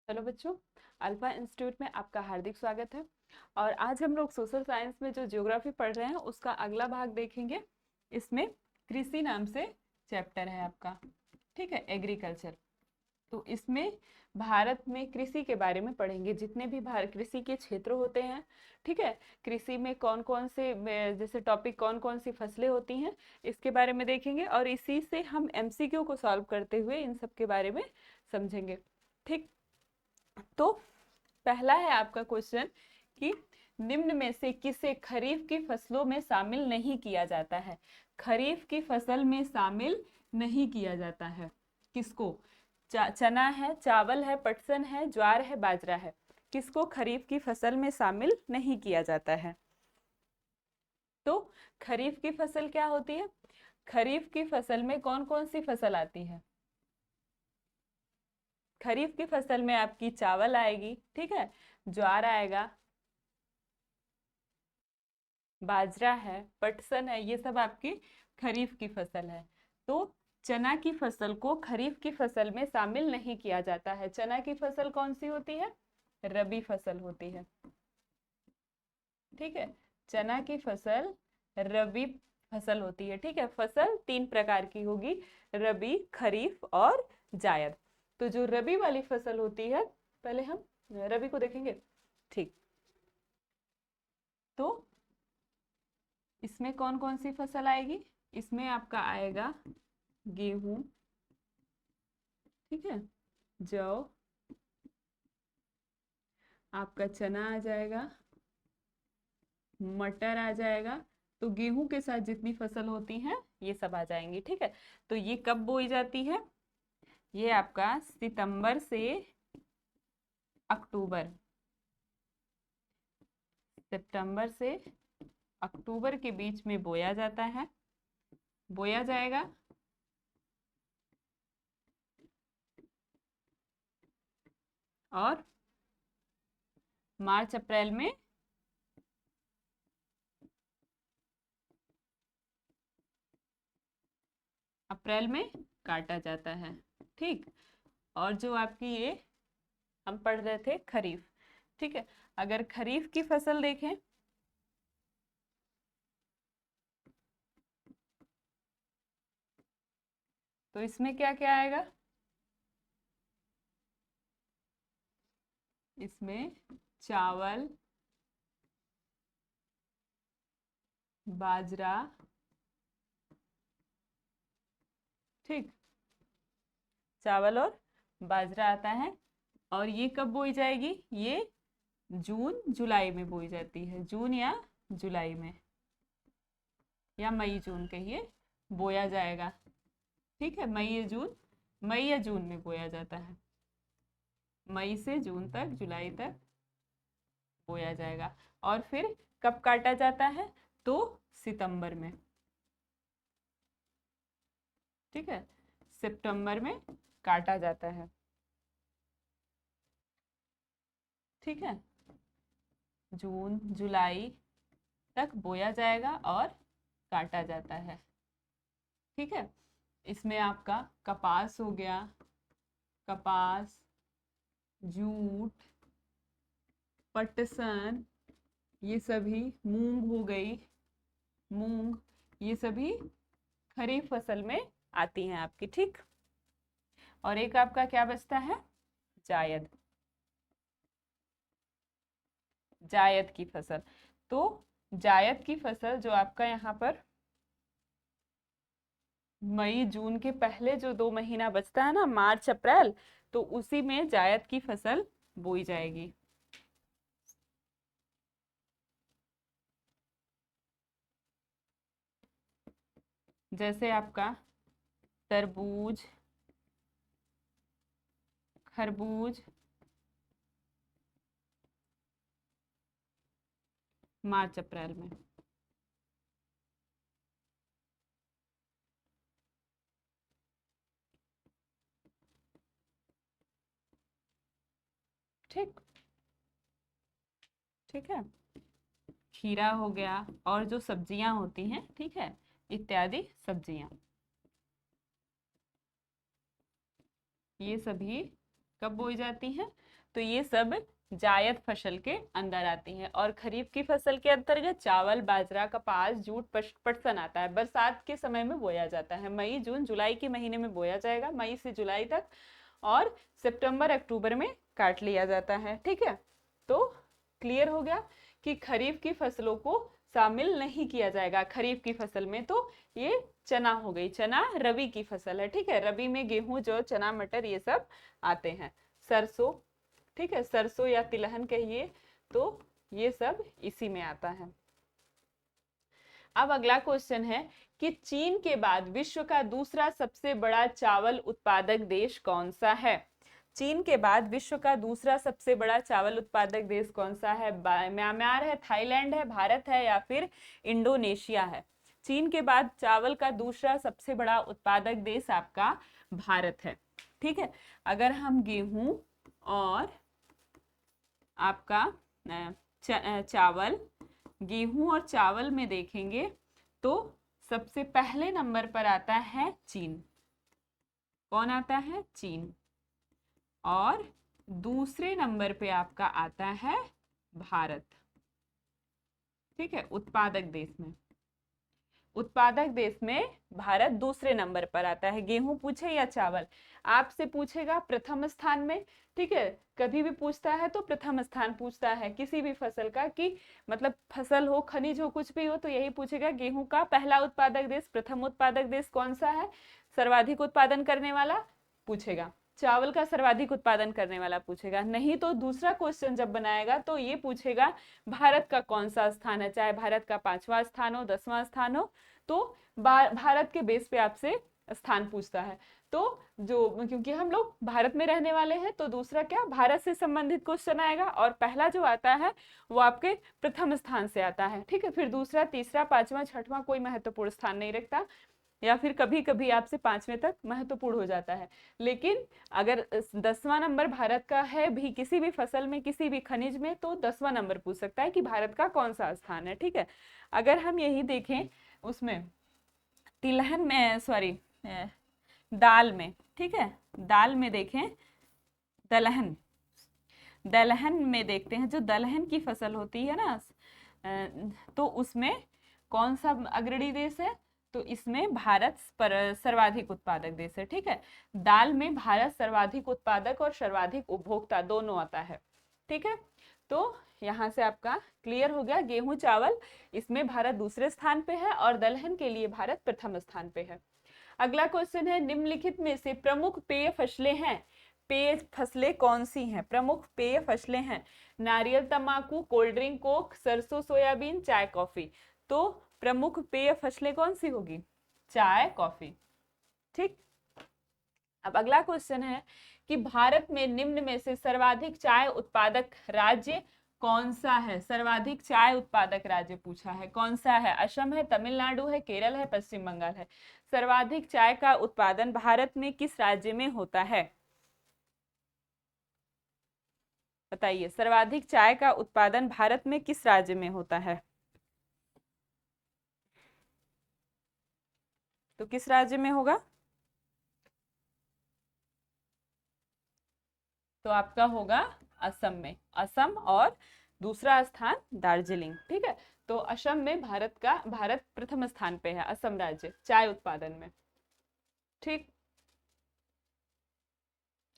Hello बच्चों, alpha institute में आपका हार्दिक स्वागत है। और आज हम लोग सोशल साइंस में जो ज्योग्राफी पढ़ रहे हैं उसका अगला भाग देखेंगे। इसमें कृषि नाम से चैप्टर है आपका, ठीक है, एग्रीकल्चर। तो इसमें भारत में कृषि के बारे में पढ़ेंगे, जितने भी भारत कृषि के क्षेत्र होते हैं, ठीक है। कृषि में कौन कौन से जैसे टॉपिक, कौन कौन सी फसलें होती हैं, इसके बारे में देखेंगे। और इसी से हम एमसीक्यू को सॉल्व करते हुए इन सब के बारे में समझेंगे, ठीक। तो पहला है आपका क्वेश्चन कि निम्न में से किसे खरीफ की फसलों में शामिल नहीं किया जाता है। खरीफ की फसल में शामिल नहीं किया जाता है किसको? चना है, चावल है, पटसन है, ज्वार है, बाजरा है। किसको खरीफ की फसल में शामिल नहीं किया जाता है? तो खरीफ की फसल क्या होती है? खरीफ की फसल में कौन कौन सी फसल आती है? खरीफ की फसल में आपकी चावल आएगी, ठीक है, ज्वार आएगा, बाजरा है, पटसन है, ये सब आपकी खरीफ की फसल है। तो चना की फसल को खरीफ की फसल में शामिल नहीं किया जाता है। चना की फसल कौन सी होती है? रबी फसल होती है, ठीक है। चना की फसल रबी फसल होती है, ठीक है। फसल तीन प्रकार की होगी, रबी, खरीफ और जायद। तो जो रबी वाली फसल होती है, पहले हम रबी को देखेंगे, ठीक। तो इसमें कौन कौन सी फसल आएगी? इसमें आपका आएगा गेहूं, ठीक है, जौ, आपका चना आ जाएगा, मटर आ जाएगा। तो गेहूं के साथ जितनी फसल होती हैं ये सब आ जाएंगी, ठीक है। तो ये कब बोई जाती है? ये आपका सितंबर से अक्टूबर, सितंबर से अक्टूबर के बीच में बोया जाता है, बोया जाएगा। और मार्च अप्रैल में काटा जाता है, ठीक। और जो आपकी ये हम पढ़ रहे थे खरीफ, ठीक है। अगर खरीफ की फसल देखें तो इसमें क्या क्या आएगा? इसमें चावल, बाजरा, ठीक, चावल और बाजरा आता है। और ये कब बोई जाएगी? ये जून जुलाई में बोई जाती है, जून या जुलाई में, या मई जून कहिए, बोया जाएगा, ठीक है। मई या जून, मई या जून में बोया जाता है। मई से जून तक, जुलाई तक बोया जाएगा। और फिर कब काटा जाता है? तो सितंबर में, ठीक है, सितंबर में काटा जाता है, ठीक है। जून जुलाई तक बोया जाएगा और काटा जाता है, ठीक है। इसमें आपका कपास हो गया, कपास, जूट, पटसन, ये सभी, मूंग हो गई, मूंग, ये सभी खरीफ फसल में आती हैं आपकी, ठीक। और एक आपका क्या बचता है? जायद, जायद की फसल। तो जायद की फसल जो आपका यहाँ पर मई जून के पहले जो 2 महीना बचता है ना, मार्च अप्रैल, तो उसी में जायद की फसल बोई जाएगी। जैसे आपका तरबूज, खरबूज, मार्च अप्रैल में, ठीक, ठीक है। खीरा हो गया, और जो सब्जियां होती हैं, ठीक है, इत्यादि सब्जियां, ये सभी कब बोई जाती हैं? तो ये सब जायद फसल के अंदर आती हैं। और खरीफ की फसल के अंतर्गत चावल, बाजरा, कपास, जूट, पटसन आता है। बरसात के समय में बोया जाता है, मई, जून, जुलाई के महीने में बोया जाएगा, मई से जुलाई तक। और सितंबर, अक्टूबर में काट लिया जाता है। ठीक है, तो क्लियर हो गया कि खरीफ की फसलों को शामिल नहीं किया जाएगा खरीफ की फसल में। तो ये चना हो गई, चना रबी की फसल है। ठीक है, रबी में गेहूं, जौ, चना, मटर ये सब आते हैं। सरसों, ठीक है, सरसों या तिलहन कहिए, तो ये सब इसी में आता है। अब अगला क्वेश्चन है कि चीन के बाद विश्व का दूसरा सबसे बड़ा चावल उत्पादक देश कौन सा है? चीन के बाद विश्व का दूसरा सबसे बड़ा चावल उत्पादक देश कौन सा है? म्यांमार है, थाईलैंड है, भारत है या फिर इंडोनेशिया है? चीन के बाद चावल का दूसरा सबसे बड़ा उत्पादक देश आपका भारत है। ठीक है, अगर हम गेहूं और आपका चावल, गेहूं और चावल में देखेंगे तो सबसे पहले नंबर पर आता है चीन। कौन आता है? चीन। और दूसरे नंबर पे आपका आता है भारत। ठीक है, उत्पादक देश में, उत्पादक देश में भारत दूसरे नंबर पर आता है। गेहूं पूछे या चावल, आपसे पूछेगा प्रथम स्थान में। ठीक है, कभी भी पूछता है तो प्रथम स्थान पूछता है किसी भी फसल का, कि मतलब फसल हो, खनिज हो, कुछ भी हो, तो यही पूछेगा गेहूं का पहला उत्पादक देश, प्रथम उत्पादक देश कौन सा है, सर्वाधिक उत्पादन करने वाला पूछेगा। चावल का सर्वाधिक उत्पादन करने वाला पूछेगा। नहीं तो दूसरा क्वेश्चन जब बनाएगा तो ये पूछेगा भारत का कौन सा स्थान है, चाहे भारत का 5वां स्थान हो, 10वां स्थान हो, तो भारत के बेस पे आपसे स्थान पूछता है। तो जो, क्योंकि हम लोग भारत में रहने वाले हैं, तो दूसरा क्या, भारत से संबंधित क्वेश्चन आएगा, और पहला जो आता है वो आपके प्रथम स्थान से आता है। ठीक है, फिर दूसरा, तीसरा, 5वां, 6वां कोई महत्वपूर्ण स्थान नहीं रखता, या फिर कभी कभी आपसे 5वें तक महत्वपूर्ण हो जाता है। लेकिन अगर 10वां नंबर भारत का है भी किसी भी फसल में, किसी भी खनिज में, तो 10वां नंबर पूछ सकता है कि भारत का कौन सा स्थान है। ठीक है, अगर हम यही देखें उसमें तिलहन में, सॉरी, दाल में, ठीक है, दाल में देखें, दलहन, दलहन में देखते हैं, जो दलहन की फसल होती है ना, तो उसमें कौन सा अग्रणी देश है? तो इसमें भारत सर्वाधिक उत्पादक देश है। ठीक है, दाल में भारत सर्वाधिक उत्पादक और सर्वाधिक उपभोक्ता दोनों आता है। ठीक है, तो यहाँ से आपका क्लियर हो गया, गेहूं, चावल, इसमें भारत दूसरे स्थान पे है और दलहन के लिए भारत प्रथम स्थान पे है। अगला क्वेश्चन है, निम्नलिखित में से प्रमुख पेय फसलें हैं, पेय फसलें कौन सी हैं? प्रमुख पेय फसलें हैं, नारियल, तंबाकू, कोल्ड ड्रिंक, कोक, सरसों, सोयाबीन, चाय, कॉफी। तो प्रमुख पेय फसलें कौन सी होगी? चाय, कॉफी। ठीक, अब अगला क्वेश्चन है कि भारत में निम्न में से सर्वाधिक चाय उत्पादक राज्य कौन सा है? सर्वाधिक चाय उत्पादक राज्य पूछा है, कौन सा है? असम है, तमिलनाडु है, केरल है, पश्चिम बंगाल है। सर्वाधिक चाय का उत्पादन भारत में किस राज्य में होता है? बताइए, सर्वाधिक चाय का उत्पादन भारत में किस राज्य में होता है? तो किस राज्य में होगा? तो आपका होगा असम में, असम, और दूसरा स्थान दार्जिलिंग। ठीक है, तो असम में भारत प्रथम स्थान पे है, असम राज्य चाय उत्पादन में। ठीक,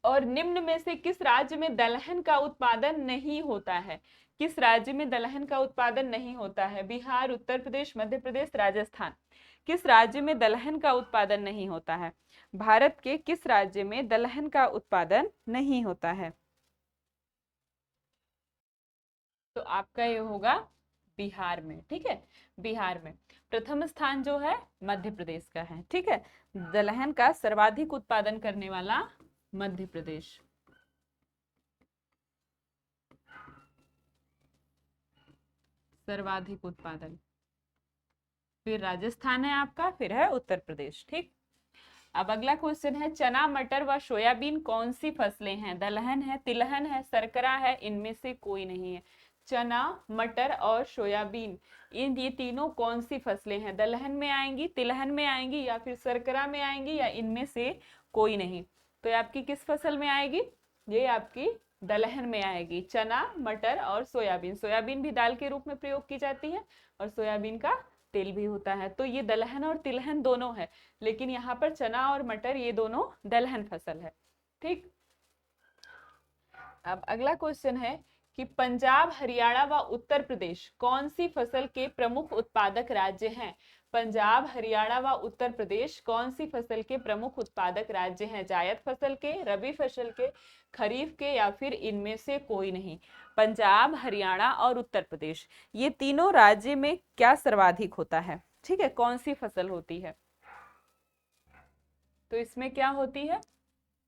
और निम्न में से किस राज्य में दलहन का उत्पादन नहीं होता है? किस राज्य में दलहन का उत्पादन नहीं होता है? बिहार, उत्तर प्रदेश, मध्य प्रदेश, राजस्थान। किस राज्य में दलहन का उत्पादन नहीं होता है? भारत के किस राज्य में दलहन का उत्पादन नहीं होता है? तो आपका ये होगा बिहार में। ठीक है, बिहार में। प्रथम स्थान जो है मध्य प्रदेश का है। ठीक है, दलहन का सर्वाधिक उत्पादन करने वाला मध्य प्रदेश। सर्वाधिक उत्पादन, फिर राजस्थान है आपका, फिर है उत्तर प्रदेश। ठीक, अब अगला क्वेश्चन है, चना, मटर व सोयाबीन कौन सी फसलें हैं? दलहन है, तिलहन है, सरकरा है, इनमें से कोई नहीं है। चना, मटर और सोयाबीन, ये तीनों कौन सी फसलें हैं? दलहन में आएंगी, तिलहन में आएंगी, या फिर सरकरा में आएंगी, या इनमें से कोई नहीं? तो ये आपकी किस फसल में आएगी? ये आपकी दलहन में आएगी। चना, मटर और सोयाबीन, सोयाबीन भी दाल के रूप में प्रयोग की जाती है और सोयाबीन का तेल भी होता है। तो ये दलहन और तिलहन दोनों है, लेकिन यहाँ पर चना और मटर ये दोनों दलहन फसल है। ठीक, अब अगला क्वेश्चन है कि पंजाब, हरियाणा व उत्तर प्रदेश कौन सी फसल के प्रमुख उत्पादक राज्य हैं? पंजाब, हरियाणा व उत्तर प्रदेश कौन सी फसल के प्रमुख उत्पादक राज्य हैं? जायद फसल के, रबी फसल के, खरीफ के या फिर इनमें से कोई नहीं? पंजाब, हरियाणा और उत्तर प्रदेश ये तीनों राज्य में क्या सर्वाधिक होता है? ठीक है, कौन सी फसल होती है? तो इसमें क्या होती है?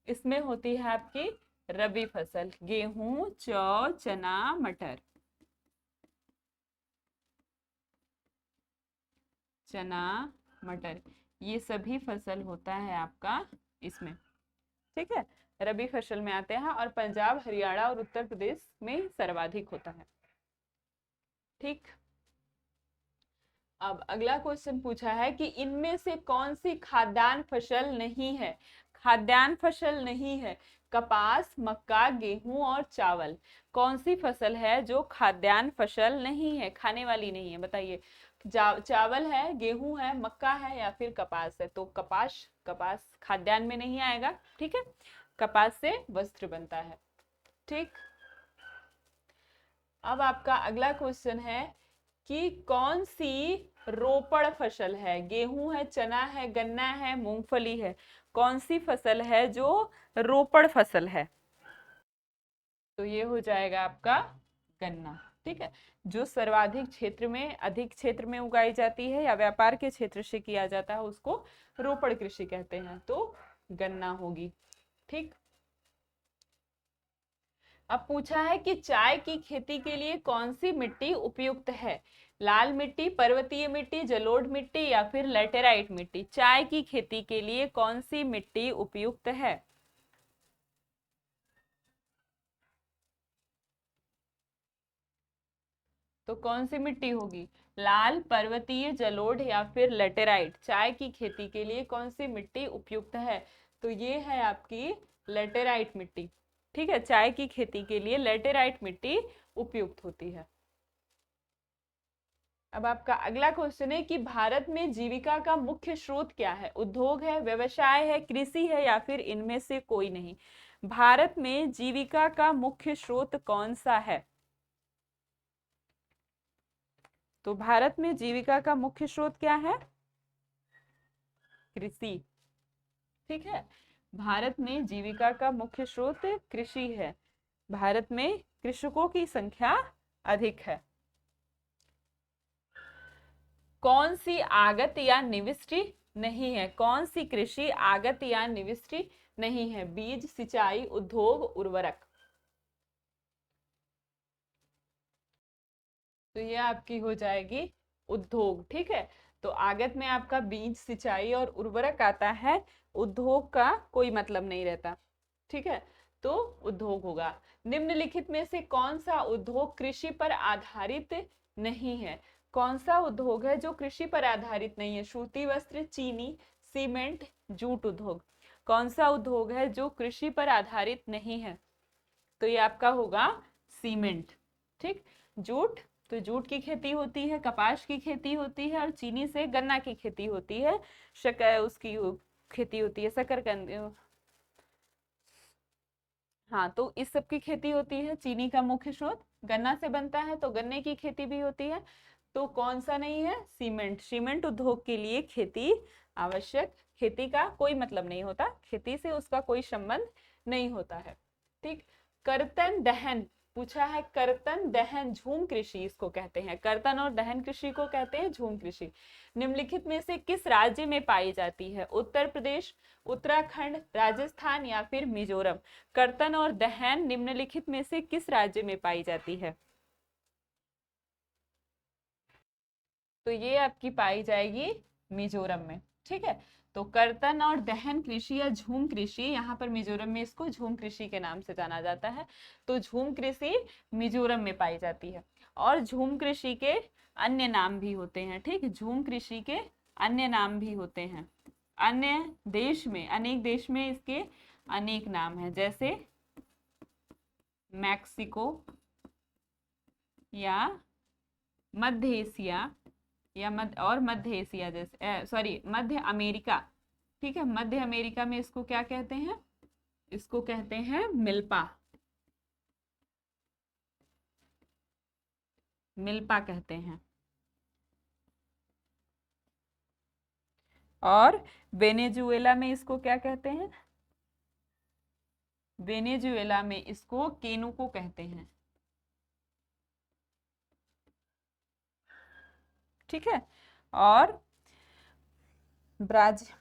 इसमें होती है आपकी रबी फसल, गेहूं, जौ, चना, मटर, चना, मटर, ये सभी फसल होता है आपका इसमें। ठीक है, रबी फसल में आते हैं और पंजाब, हरियाणा और उत्तर प्रदेश में सर्वाधिक होता है। ठीक, अब अगला क्वेश्चन पूछा है कि इनमें से कौन सी खाद्यान्न फसल नहीं है? खाद्यान्न फसल नहीं है। कपास, मक्का, गेहूं और चावल, कौन सी फसल है जो खाद्यान्न फसल नहीं है, खाने वाली नहीं है? बताइए। चावल है, गेहूं है, मक्का है या फिर कपास है? तो कपास, कपास खाद्यान्न में नहीं आएगा। ठीक है, कपास से वस्त्र बनता है। ठीक, अब आपका अगला क्वेश्चन है कि कौन सी रोपड़ फसल है? गेहूं है, चना है, गन्ना है, मूंगफली है, कौन सी फसल है जो रोपड़ फसल है? तो ये हो जाएगा आपका गन्ना। ठीक है, जो सर्वाधिक क्षेत्र में, अधिक क्षेत्र में उगाई जाती है या व्यापार के क्षेत्र से किया जाता है उसको रोपड़ कृषि कहते हैं, तो गन्ना होगी। ठीक, अब पूछा है कि चाय की खेती के लिए कौन सी मिट्टी उपयुक्त है? लाल मिट्टी, पर्वतीय मिट्टी, जलोढ़ मिट्टी या फिर लेटेराइट मिट्टी? चाय की खेती के लिए कौन सी मिट्टी उपयुक्त है? तो कौन सी मिट्टी होगी? लाल, पर्वतीय, जलोढ़ या फिर लेटेराइट? चाय की खेती के लिए कौन सी मिट्टी उपयुक्त है? तो ये है आपकी लेटेराइट मिट्टी। ठीक है, चाय की खेती के लिए लेटेराइट मिट्टी उपयुक्त होती है। अब आपका अगला क्वेश्चन है कि भारत में जीविका का मुख्य स्रोत क्या है? उद्योग है, व्यवसाय है, कृषि है या फिर इनमें से कोई नहीं? भारत में जीविका का मुख्य स्रोत कौन सा है? तो भारत में जीविका का मुख्य स्रोत क्या है? कृषि। ठीक है, भारत में जीविका का मुख्य स्रोत कृषि है। भारत में कृषकों की संख्या अधिक है। कौन सी आगत या निविष्टि नहीं है? कौन सी कृषि आगत या निविष्टि नहीं है? बीज, सिंचाई, उद्योग, उर्वरक? तो ये आपकी हो जाएगी उद्योग। ठीक है, तो आगत में आपका बीज, सिंचाई और उर्वरक आता है, उद्योग का कोई मतलब नहीं रहता। ठीक है, तो उद्योग होगा। निम्नलिखित में से कौन सा उद्योग कृषि पर आधारित नहीं है? कौन सा उद्योग है जो कृषि पर आधारित नहीं है? सूती वस्त्र, चीनी, सीमेंट, जूट उद्योग, कौन सा उद्योग है जो कृषि पर आधारित नहीं है? तो ये आपका होगा सीमेंट। ठीक, जूट, तो जूट की खेती होती है, कपास की खेती होती है और चीनी से गन्ना की खेती होती है, शक्कर उसकी खेती होती है, शकरकंद। हाँ, तो इस सब की खेती होती है। चीनी का मुख्य स्रोत गन्ना से बनता है, तो गन्ने की खेती भी होती है। तो कौन सा नहीं है? सीमेंट। सीमेंट उद्योग के लिए खेती आवश्यक, खेती का कोई मतलब नहीं होता, खेती से उसका कोई संबंध नहीं होता है। ठीक, कर्तन दहन पूछा है। कर्तन दहन झूम कृषि इसको कहते हैं। कर्तन और दहन कृषि को कहते हैं झूम कृषि। निम्नलिखित में से किस राज्य में पाई जाती है? उत्तर प्रदेश, उत्तराखंड, राजस्थान या फिर मिजोरम? कर्तन और दहन निम्नलिखित में से किस राज्य में पाई जाती है? तो ये आपकी पाई जाएगी मिजोरम में। ठीक है, तो कर्तन और दहन कृषि या झूम कृषि, यहाँ पर मिजोरम में इसको झूम कृषि के नाम से जाना जाता है। तो झूम कृषि मिजोरम में पाई जाती है। और झूम कृषि के अन्य नाम भी होते हैं। ठीक, झूम कृषि के अन्य नाम भी होते हैं। अन्य देश में, अनेक देश में इसके अनेक नाम हैं, जैसे मैक्सिको या मध्य एशिया या मध्य एशिया जैसे सॉरी मध्य अमेरिका। ठीक है, मध्य अमेरिका में इसको क्या कहते हैं? इसको कहते हैं मिल्पा। मिल्पा कहते हैं। और वेनेजुएला में इसको क्या कहते हैं? वेनेजुएला में इसको केनुको कहते हैं। ठीक है, और ब्राजील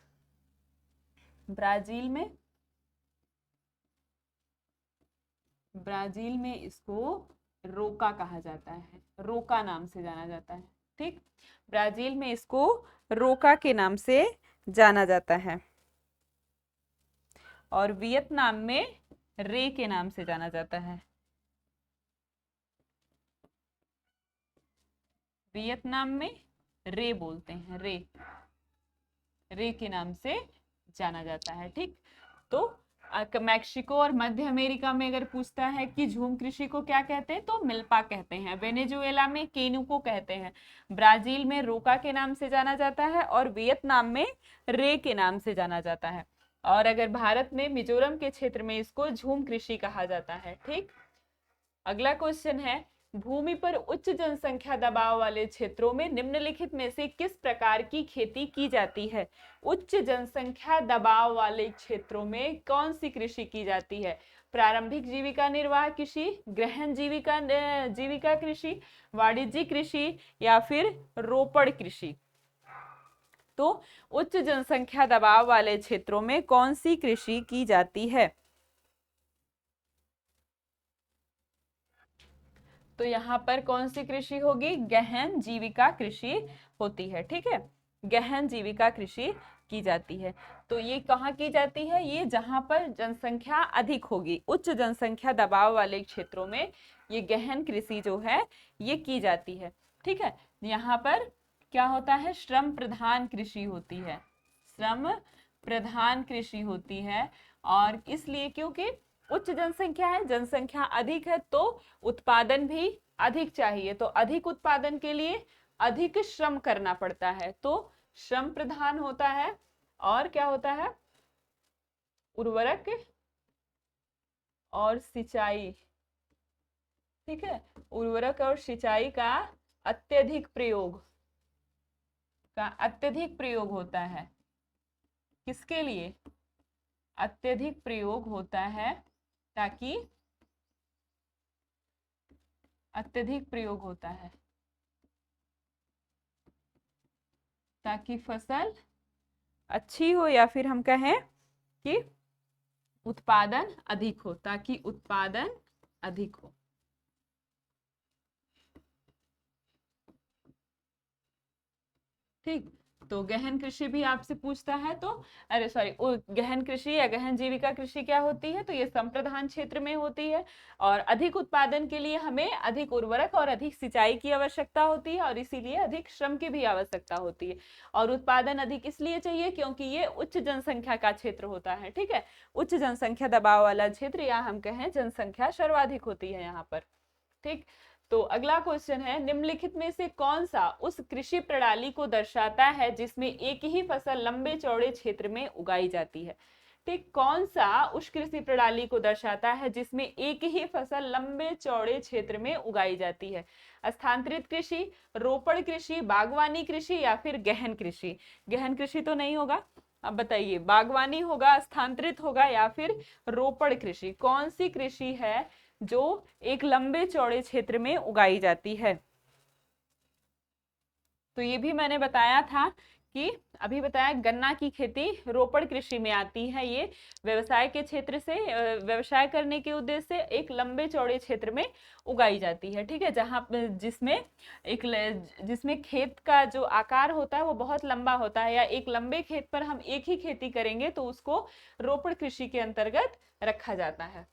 में इसको रोका कहा जाता है, रोका नाम से जाना जाता है। ठीक, ब्राजील में इसको रोका के नाम से जाना जाता है। और वियतनाम में रे के नाम से जाना जाता है। वियतनाम में रे बोलते हैं, रे के नाम से जाना जाता है। ठीक, तो मैक्सिको और मध्य अमेरिका में अगर पूछता है कि झूम कृषि को क्या कहते हैं, तो मिल्पा कहते हैं। वेनेजुएला में केनुको कहते हैं। ब्राजील में रोका के नाम से जाना जाता है और वियतनाम में रे के नाम से जाना जाता है। और अगर भारत में मिजोरम के क्षेत्र में इसको झूम कृषि कहा जाता है। ठीक, अगला क्वेश्चन है, भूमि पर उच्च जनसंख्या दबाव वाले क्षेत्रों में निम्नलिखित में से किस प्रकार की खेती की जाती है? उच्च जनसंख्या दबाव वाले क्षेत्रों में कौन सी कृषि की जाती है? प्रारंभिक जीविका निर्वाह कृषि, गहन जीविका कृषि, वाणिज्यिक कृषि या फिर रोपड़ कृषि? तो उच्च जनसंख्या दबाव वाले क्षेत्रों में कौन सी कृषि की जाती है? तो यहाँ पर कौन सी कृषि होगी? गहन जीविका कृषि होती है। ठीक है, गहन जीविका कृषि की जाती है। तो ये कहाँ की जाती है? ये जहां पर जनसंख्या अधिक होगी, उच्च जनसंख्या दबाव वाले क्षेत्रों में ये गहन कृषि जो है ये की जाती है। ठीक है, यहाँ पर क्या होता है? श्रम प्रधान कृषि होती है, श्रम प्रधान कृषि होती है। और इसलिए क्योंकि उच्च जनसंख्या है, जनसंख्या अधिक है, तो उत्पादन भी अधिक चाहिए। तो अधिक उत्पादन के लिए अधिक श्रम करना पड़ता है, तो श्रम प्रधान होता है। और क्या होता है? उर्वरक और सिंचाई। ठीक है, उर्वरक और सिंचाई का अत्यधिक प्रयोग होता है। किसके लिए अत्यधिक प्रयोग होता है? ताकि अत्यधिक प्रयोग होता है ताकि फसल अच्छी हो, या फिर हम कहें कि उत्पादन अधिक हो, ताकि उत्पादन अधिक हो। ठीक, तो गहन कृषि भी आपसे पूछता है, तो अरे सॉरी, गहन कृषि या गहन जीविका कृषि क्या होती है? तो ये संप्रधान क्षेत्र में होती है। और अधिक उत्पादन के लिए हमें अधिक उर्वरक और अधिक सिंचाई की आवश्यकता होती है, और इसीलिए अधिक श्रम की भी आवश्यकता होती है। और उत्पादन अधिक इसलिए चाहिए क्योंकि ये उच्च जनसंख्या का क्षेत्र होता है। ठीक है, उच्च जनसंख्या दबाव वाला क्षेत्र, या हम कहें जनसंख्या सर्वाधिक होती है यहाँ पर। ठीक, तो अगला क्वेश्चन है, निम्नलिखित में से कौन सा उस कृषि प्रणाली को दर्शाता है जिसमें एक ही फसल लंबे चौड़े क्षेत्र में उगाई जाती है? ठीक, कौन सा उस कृषि प्रणाली को दर्शाता है जिसमें एक ही फसल लंबे चौड़े क्षेत्र में उगाई जाती है? स्थानांतरित कृषि, रोपड़ कृषि, बागवानी कृषि या फिर गहन कृषि? गहन कृषि तो नहीं होगा, अब बताइए, बागवानी होगा, स्थानांतरित होगा या फिर रोपड़ कृषि? कौन सी कृषि है जो एक लंबे चौड़े क्षेत्र में उगाई जाती है? तो ये भी मैंने बताया था कि अभी बताया, गन्ना की खेती रोपड़ कृषि में आती है। ये व्यवसाय के क्षेत्र से व्यवसाय करने के उद्देश्य से एक लंबे चौड़े क्षेत्र में उगाई जाती है। ठीक है, जहां जिसमें खेत का जो आकार होता है वो बहुत लंबा होता है, या एक लंबे खेत पर हम एक ही खेती करेंगे तो उसको रोपड़ कृषि के अंतर्गत रखा जाता है।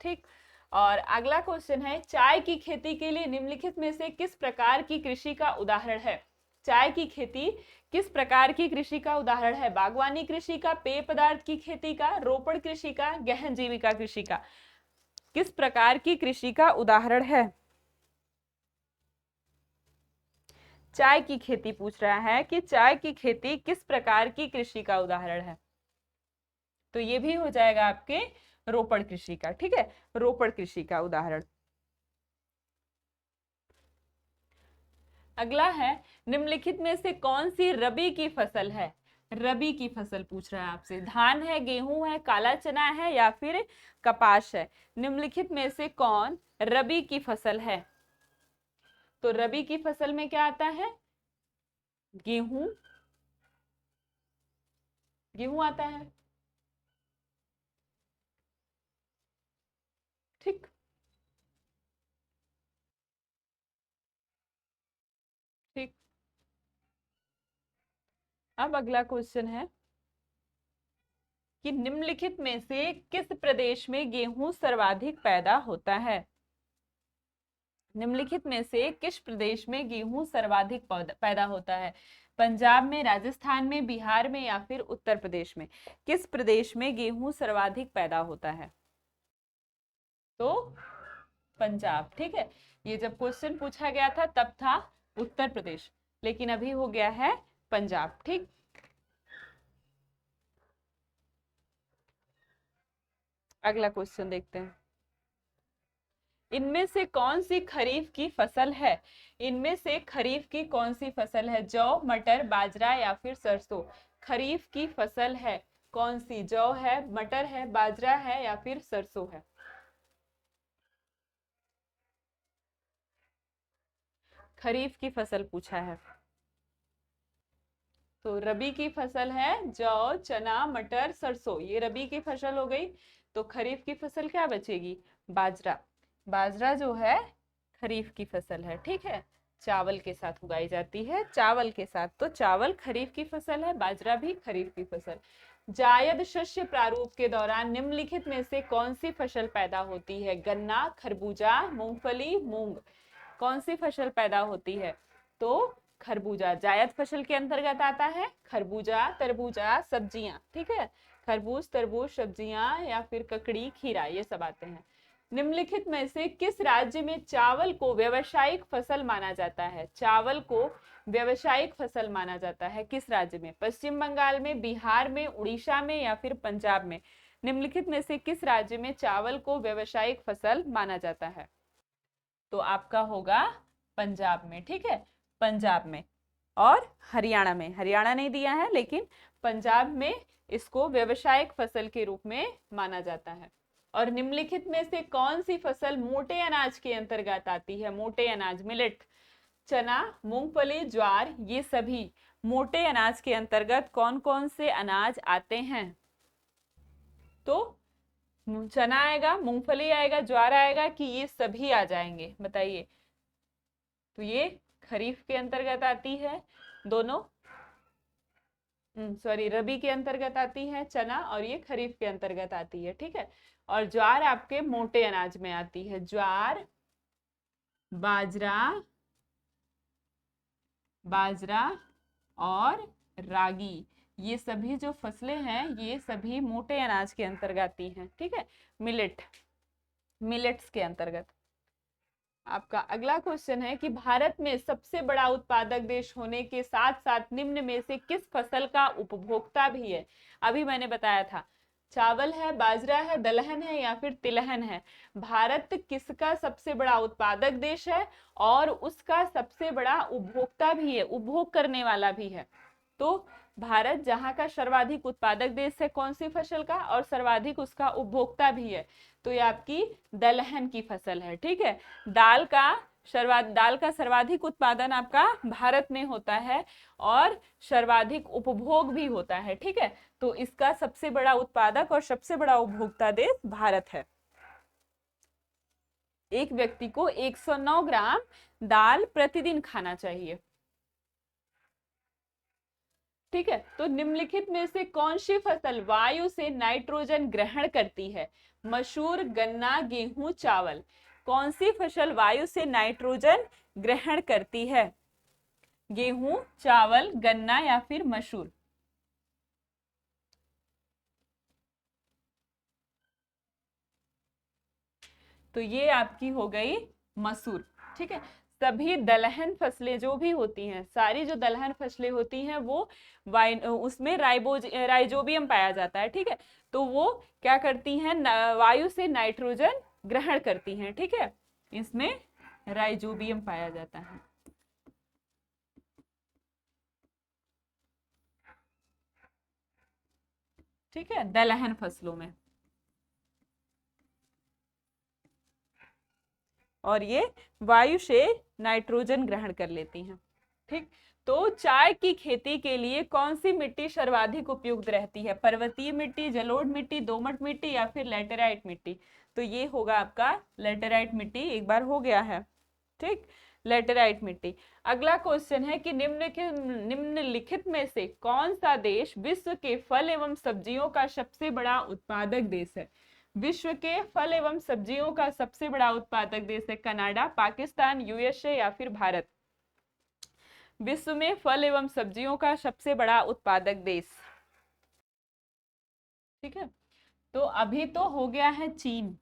ठीक, और अगला क्वेश्चन है, चाय की खेती के लिए निम्नलिखित में से किस प्रकार की कृषि का उदाहरण है? चाय की खेती किस प्रकार की कृषि का उदाहरण है? बागवानी कृषि का, पेय पदार्थ की खेती का, रोपड़ कृषि का, गहन जीविका कृषि का? किस प्रकार की कृषि का उदाहरण है? चाय की खेती पूछ रहा है कि चाय की खेती किस प्रकार की कृषि का उदाहरण है। तो ये भी हो जाएगा आपके रोपड़ कृषि का, ठीक है, रोपड़ कृषि का उदाहरण। अगला है, निम्नलिखित में से कौन सी रबी की फसल है? रबी की फसल पूछ रहा है आपसे। धान है, गेहूं है, काला चना है या फिर कपास है? निम्नलिखित में से कौन रबी की फसल है? तो रबी की फसल में क्या आता है? गेहूं, गेहूं आता है, ठीक। ठीक। अब अगला क्वेश्चन है कि निम्नलिखित में से किस प्रदेश में गेहूं सर्वाधिक पैदा होता है? निम्नलिखित में से किस प्रदेश में गेहूं सर्वाधिक पैदा होता है? पंजाब में, राजस्थान में, बिहार में या फिर उत्तर प्रदेश में? किस प्रदेश में गेहूं सर्वाधिक पैदा होता है? तो पंजाब, ठीक है। ये जब क्वेश्चन पूछा गया था तब था उत्तर प्रदेश, लेकिन अभी हो गया है पंजाब, ठीक। अगला क्वेश्चन देखते हैं। इनमें से कौन सी खरीफ की फसल है? इनमें से खरीफ की कौन सी फसल है? जौ, मटर, बाजरा या फिर सरसों? खरीफ की फसल है कौन सी? जौ है, मटर है, बाजरा है या फिर सरसों है? खरीफ की फसल पूछा है। तो रबी की फसल है जौ, चना, मटर, सरसों, ये रबी की फसल हो गई। तो खरीफ की फसल क्या बचेगी? बाजरा। बाजरा जो है खरीफ की फसल है, ठीक है, चावल के साथ उगाई जाती है, चावल के साथ। तो चावल खरीफ की फसल है, बाजरा भी खरीफ की फसल। जायद शस्य प्रारूप के दौरान निम्नलिखित में से कौन सी फसल पैदा होती है? गन्ना, खरबूजा, मूंगफली, मूंग। कौन सी फसल पैदा होती है? तो खरबूजा जायद फसल के अंतर्गत आता है। खरबूजा, तरबूजा, सब्जियां, ठीक है, खरबूज, तरबूज, सब्जियां या फिर ककड़ी, खीरा, ये सब आते हैं। निम्नलिखित में से किस राज्य में चावल को व्यावसायिक फसल माना जाता है? चावल को व्यावसायिक फसल माना जाता है किस राज्य में? पश्चिम बंगाल में, बिहार में, उड़ीसा में या फिर पंजाब में? निम्नलिखित में से किस राज्य में चावल को व्यावसायिक फसल माना जाता है? तो आपका होगा पंजाब में, ठीक है, पंजाब में। और हरियाणा में, हरियाणा नहीं दिया है लेकिन पंजाब में इसको व्यावसायिक फसल के रूप में माना जाता है। और निम्नलिखित में से कौन सी फसल मोटे अनाज के अंतर्गत आती है? मोटे अनाज, मिलेट। चना, मूंगफली, ज्वार, ये सभी मोटे अनाज के अंतर्गत कौन कौन से अनाज आते हैं? तो चना आएगा, मूंगफली आएगा, ज्वार आएगा कि ये सभी आ जाएंगे, बताइए। तो ये खरीफ के अंतर्गत आती है दोनों, सॉरी, रबी के अंतर्गत आती है चना, और ये खरीफ के अंतर्गत आती है, ठीक है। और ज्वार आपके मोटे अनाज में आती है। ज्वार, बाजरा, बाजरा और रागी, ये सभी जो फसलें हैं ये सभी मोटे अनाज के अंतर्गत आती हैं, ठीक है, मिलेट, मिलेट्स के अंतर्गत। आपका अगला क्वेश्चन है कि भारत में सबसे बड़ा उत्पादक देश होने के साथ साथ निम्न में से किस फसल का उपभोक्ता भी है? अभी मैंने बताया था, चावल है, बाजरा है, दलहन है या फिर तिलहन है। भारत किसका सबसे बड़ा उत्पादक देश है और उसका सबसे बड़ा उपभोक्ता भी है, उपभोग करने वाला भी है। तो भारत जहां का सर्वाधिक उत्पादक देश है कौन सी फसल का, और सर्वाधिक उसका उपभोक्ता भी है, तो ये आपकी दलहन की फसल है, ठीक है। दाल का सर्वाधिक उत्पादन आपका भारत में होता है और सर्वाधिक उपभोग भी होता है, ठीक है। तो इसका सबसे बड़ा उत्पादक और सबसे बड़ा उपभोक्ता देश भारत है। एक व्यक्ति को 109 ग्राम दाल प्रतिदिन खाना चाहिए, ठीक है। तो निम्नलिखित में से कौन सी फसल वायु से नाइट्रोजन ग्रहण करती है? मसूर, गन्ना, गेहूं, चावल। कौन सी फसल वायु से नाइट्रोजन ग्रहण करती है? गेहूं, चावल, गन्ना या फिर मसूर? तो ये आपकी हो गई मसूर। ठीक है, सभी दलहन फसलें जो भी होती हैं, सारी जो दलहन फसलें होती हैं वो उसमें राइजोबियम पाया जाता है। ठीक है, तो वो क्या करती हैं, वायु से नाइट्रोजन ग्रहण करती हैं। ठीक है, इसमें राइजोबियम पाया जाता है। ठीक है, दलहन फसलों में, और ये वायु से नाइट्रोजन ग्रहण कर लेती हैं। ठीक, तो चाय की खेती के लिए कौन सी मिट्टी सर्वाधिक उपयुक्त रहती है? पर्वतीय मिट्टी, जलोढ़ मिट्टी, दोमट मिट्टी या फिर लैटेराइट मिट्टी? तो ये होगा आपका लैटेराइट मिट्टी, एक बार हो गया है। ठीक, लैटेराइट मिट्टी। अगला क्वेश्चन है कि निम्नलिखित में से कौन सा देश विश्व के फल एवं सब्जियों का सबसे बड़ा उत्पादक देश है? विश्व के फल एवं सब्जियों का सबसे बड़ा उत्पादक देश है कनाडा, पाकिस्तान, यूएसए या फिर भारत? विश्व में फल एवं सब्जियों का सबसे बड़ा उत्पादक देश। ठीक है, तो अभी तो हो गया है चीन,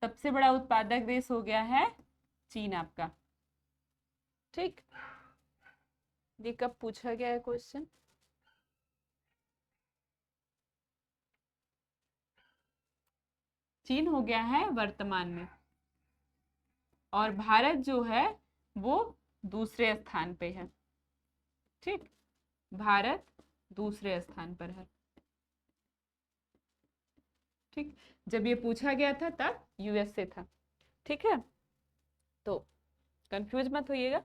सबसे बड़ा उत्पादक देश हो गया है चीन आपका। ठीक, ये कब पूछा गया है क्वेश्चन? चीन हो गया है वर्तमान में, और भारत जो है वो दूसरे स्थान पे है। ठीक, भारत दूसरे स्थान पर है। ठीक, जब ये पूछा गया था तब यूएसए था। ठीक है, तो कंफ्यूज मत होइएगा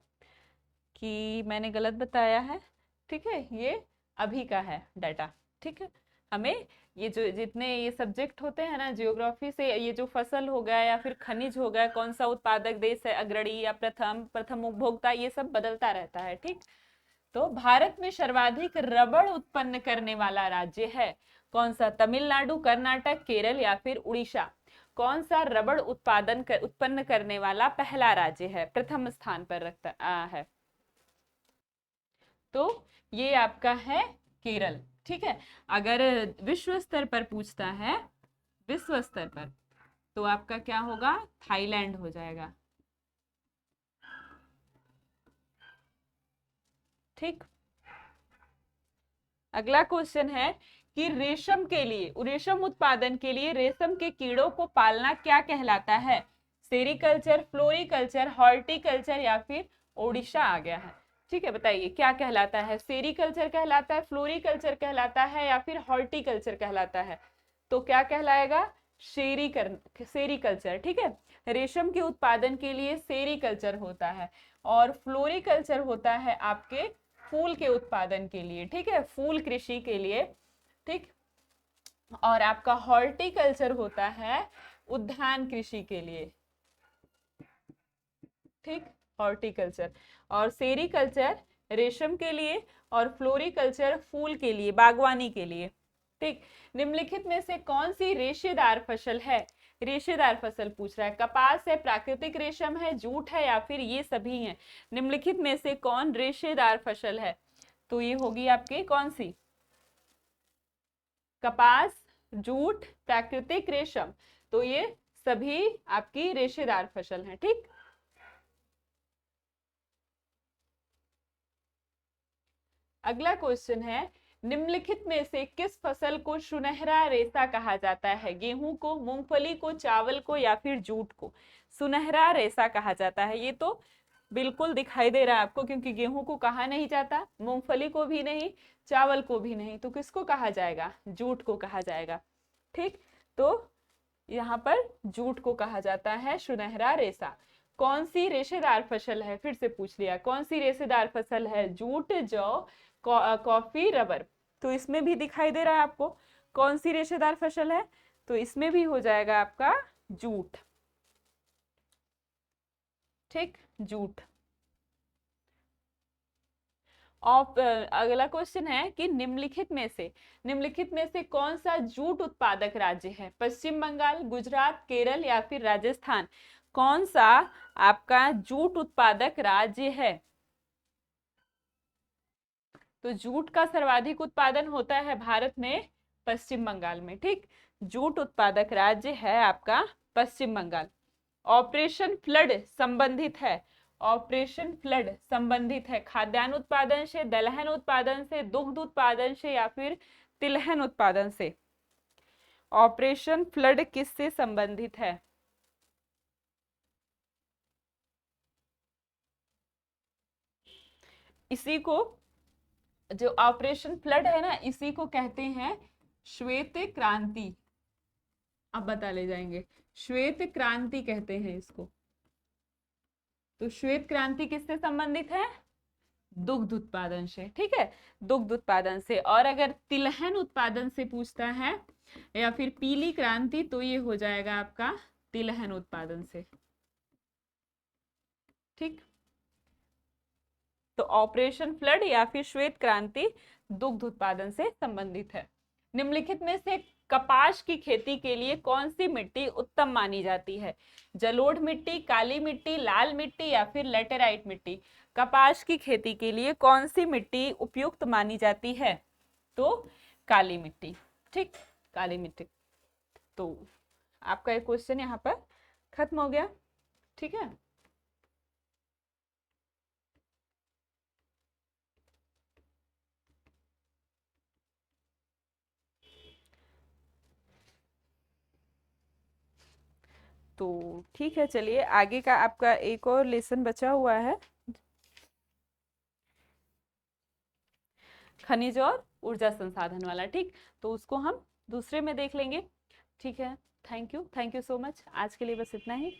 कि मैंने गलत बताया है। ठीक है, ये अभी का है डाटा। ठीक है, हमें ये जो जितने ये सब्जेक्ट होते हैं ना जियोग्राफी से, ये जो फसल हो गया या फिर खनिज हो गया, कौन सा उत्पादक देश है अग्रणी या प्रथम उपभोक्ता, ये सब बदलता रहता है। ठीक, तो भारत में सर्वाधिक रबड़ उत्पन्न करने वाला राज्य है कौन सा? तमिलनाडु, कर्नाटक, केरल या फिर उड़ीसा? कौन सा रबड़ उत्पन्न करने वाला पहला राज्य है, प्रथम स्थान पर है? तो ये आपका है केरल। ठीक है, अगर विश्व स्तर पर पूछता है, विश्व स्तर पर, तो आपका क्या होगा? थाईलैंड हो जाएगा। ठीक, अगला क्वेश्चन है कि रेशम उत्पादन के लिए रेशम के कीड़ों को पालना क्या कहलाता है? सेरीकल्चर, फ्लोरीकल्चर, हॉर्टिकल्चर या फिर ओडिशा आ गया है। ठीक है, बताइए क्या कहलाता है? सेरीकल्चर कहलाता है, फ्लोरीकल्चर कहलाता है या फिर हॉर्टिकल्चर कहलाता है? तो क्या कहलाएगा? सेरीकल्चर। ठीक है, रेशम के उत्पादन के लिए सेरीकल्चर होता है, और फ्लोरीकल्चर होता है आपके फूल के उत्पादन के लिए। ठीक है, फूल कृषि के लिए। ठीक, और आपका हॉर्टिकल्चर होता है उद्यान कृषि के लिए। ठीक, हॉर्टिकल्चर। और सेरीकल्चर रेशम के लिए, और फ्लोरिकल्चर फूल के लिए, बागवानी के लिए। ठीक, निम्नलिखित में से कौन सी रेशेदार फसल है? रेशेदार फसल पूछ रहा है, कपास है, प्राकृतिक रेशम है, जूट है या फिर ये सभी हैं? निम्नलिखित में से कौन रेशेदार फसल है? तो ये होगी आपकी कौन सी? कपास, जूट, प्राकृतिक रेशम, तो ये सभी आपकी रेशेदार फसल हैं। ठीक, अगला क्वेश्चन है, निम्नलिखित में से किस फसल को सुनहरा रेशा कहा जाता है? गेहूं को, मूंगफली को, चावल को या फिर जूट को? सुनहरा रेशा कहा जाता है। ये तो बिल्कुल दिखाई दे रहा है आपको, क्योंकि गेहूं को कहा नहीं जाता, मूंगफली को भी नहीं, चावल को भी नहीं, तो किसको कहा जाएगा? जूट को कहा जाएगा। ठीक, तो यहाँ पर जूट को कहा जाता है सुनहरा रेशा। कौन सी रेशेदार फसल है? फिर से पूछ लिया, कौन सी रेशेदार फसल है? जूट, जौ, कॉफी, रबर? तो इसमें भी दिखाई दे रहा है आपको कौन सी रेशेदार फसल है, तो इसमें भी हो जाएगा आपका जूट। ठीक, जूट। और अगला क्वेश्चन है कि निम्नलिखित में से कौन सा जूट उत्पादक राज्य है? पश्चिम बंगाल, गुजरात, केरल या फिर राजस्थान? कौन सा आपका जूट उत्पादक राज्य है? तो जूट का सर्वाधिक उत्पादन होता है भारत में पश्चिम बंगाल में। ठीक, जूट उत्पादक राज्य है आपका पश्चिम बंगाल। ऑपरेशन फ्लड संबंधित है, ऑपरेशन फ्लड संबंधित है खाद्यान्न उत्पादन से, दलहन उत्पादन से, दुग्ध उत्पादन से या फिर तिलहन उत्पादन से। ऑपरेशन फ्लड किससे संबंधित है? इसी को, जो ऑपरेशन फ्लड है ना, इसी को कहते हैं श्वेत क्रांति। अब बता ले जाएंगे, श्वेत क्रांति कहते हैं इसको। तो श्वेत क्रांति किससे संबंधित है? दुग्ध उत्पादन से, ठीक है, दुग्ध उत्पादन से। और अगर तिलहन उत्पादन से पूछता है या फिर पीली क्रांति, तो ये हो जाएगा आपका तिलहन उत्पादन से, ठीक। तो ऑपरेशन फ्लड या फिर श्वेत क्रांति दुग्ध उत्पादन से संबंधित है। निम्नलिखित में से कपास की खेती के लिए कौन सी मिट्टी उत्तम मानी जाती है? जलोढ़ मिट्टी, काली मिट्टी, लाल मिट्टी या फिर लेटेराइट मिट्टी। कपास की खेती के लिए कौन सी मिट्टी उपयुक्त मानी जाती है? तो काली मिट्टी, ठीक, काली मिट्टी। तो आपका एक क्वेश्चन यहाँ पर खत्म हो गया, ठीक है। तो ठीक है, चलिए आगे का आपका एक और लेसन बचा हुआ है, खनिज और ऊर्जा संसाधन वाला, ठीक। तो उसको हम दूसरे में देख लेंगे, ठीक है। Thank you so much. आज के लिए बस इतना ही।